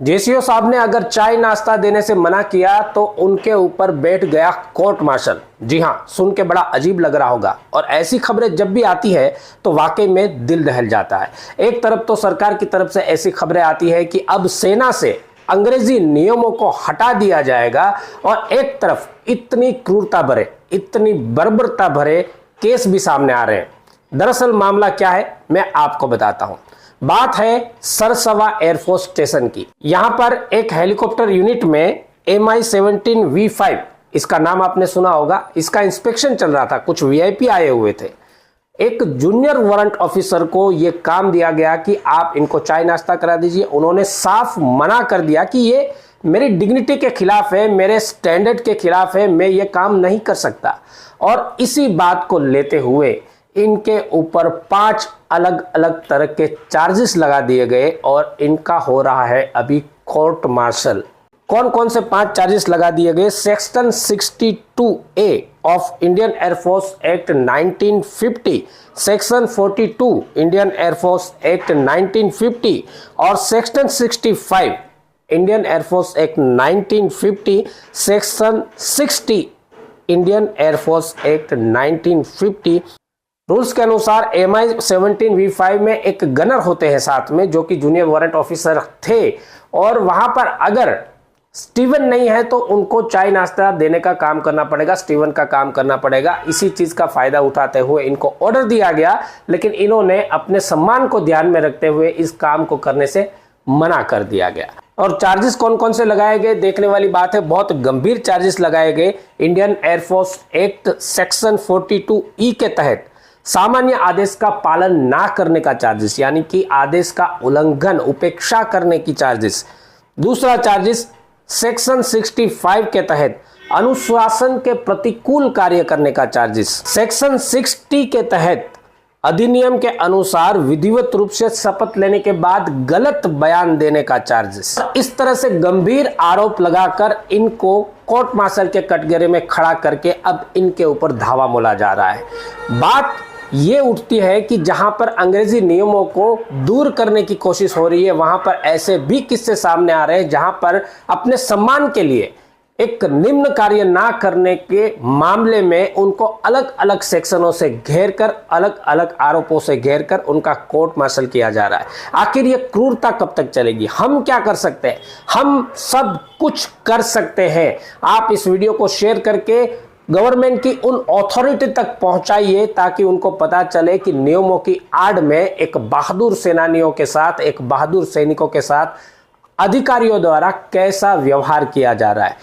JCO साहब ने अगर चाय नाश्ता देने से मना किया तो उनके ऊपर बैठ गया कोर्ट मार्शल। जी हां, सुन के बड़ा अजीब लग रहा होगा और ऐसी खबरें जब भी आती है तो वाकई में दिल दहल जाता है। एक तरफ तो सरकार की तरफ से ऐसी खबरें आती है कि अब सेना से अंग्रेजी नियमों को हटा दिया जाएगा और एक तरफ इतनी क्रूरता भरे, इतनी बर्बरता भरे केस भी सामने आ रहे हैं। दरअसल मामला क्या है मैं आपको बताता हूं। बात है सरसवा एयरफोर्स स्टेशन की। यहां पर एक हेलीकॉप्टर यूनिट में Mi-17V5, इसका नाम आपने सुना होगा, इसका इंस्पेक्शन चल रहा था। कुछ वीआईपी आए हुए थे। एक जूनियर वारंट ऑफिसर को यह काम दिया गया कि आप इनको चाय नाश्ता करा दीजिए। उन्होंने साफ मना कर दिया कि ये मेरी डिग्निटी के खिलाफ है, मेरे स्टैंडर्ड के खिलाफ है, मैं ये काम नहीं कर सकता। और इसी बात को लेते हुए इनके ऊपर 5 अलग अलग तरह के चार्जेस लगा दिए गए और इनका हो रहा है अभी कोर्ट मार्शल। कौन कौन से 5 चार्जेस लगा दिए गए? Section 62A of Indian air force act 1950, section 42 Indian air force act 1950 और section 65 Indian air force act 1950, section 60 Indian air force act 1950। Rules के अनुसार Mi-17V5 में एक गनर होते हैं साथ में, जो कि जूनियर वारंट ऑफिसर थे, और वहां पर अगर स्टीवन नहीं है तो उनको चाय नाश्ता देने का काम करना पड़ेगा, स्टीवन का काम करना पड़ेगा। इसी चीज का फायदा उठाते हुए इनको ऑर्डर दिया गया, लेकिन इन्होंने अपने सम्मान को ध्यान में रखते हुए इस काम को करने से मना कर दिया गया। और चार्जेस कौन कौन से लगाए गए देखने वाली बात है। बहुत गंभीर चार्जेस लगाए गए। Indian air force act section 42E के तहत सामान्य आदेश का पालन ना करने का चार्जेस, यानी कि आदेश का उल्लंघन, उपेक्षा करने की चार्जेस। दूसरा चार्जेस सेक्शन 65 के तहत अनुशासन के प्रतिकूल कार्य करने का चार्जेस। सेक्शन 60 के तहत अधिनियम के अनुसार विधिवत रूप से शपथ लेने के बाद गलत बयान देने का चार्जेस। इस तरह से गंभीर आरोप लगाकर इनको कोर्ट मार्शल के कटघरे में खड़ा करके अब इनके ऊपर धावा बोला जा रहा है। बात ये उठती है कि जहां पर अंग्रेजी नियमों को दूर करने की कोशिश हो रही है, वहां पर ऐसे भी किस्से सामने आ रहे हैं जहां पर अपने सम्मान के लिए एक निम्न कार्य ना करने के मामले में उनको अलग अलग सेक्शनों से घेरकर, अलग अलग आरोपों से घेरकर उनका कोर्ट मार्शल किया जा रहा है। आखिर ये क्रूरता कब तक चलेगी? हम क्या कर सकते हैं? हम सब कुछ कर सकते हैं। आप इस वीडियो को शेयर करके गवर्नमेंट की उन अथॉरिटी तक पहुंचाइए ताकि उनको पता चले कि नियमों की आड़ में एक बहादुर सेनानियों के साथ, एक बहादुर सैनिकों के साथ अधिकारियों द्वारा कैसा व्यवहार किया जा रहा है।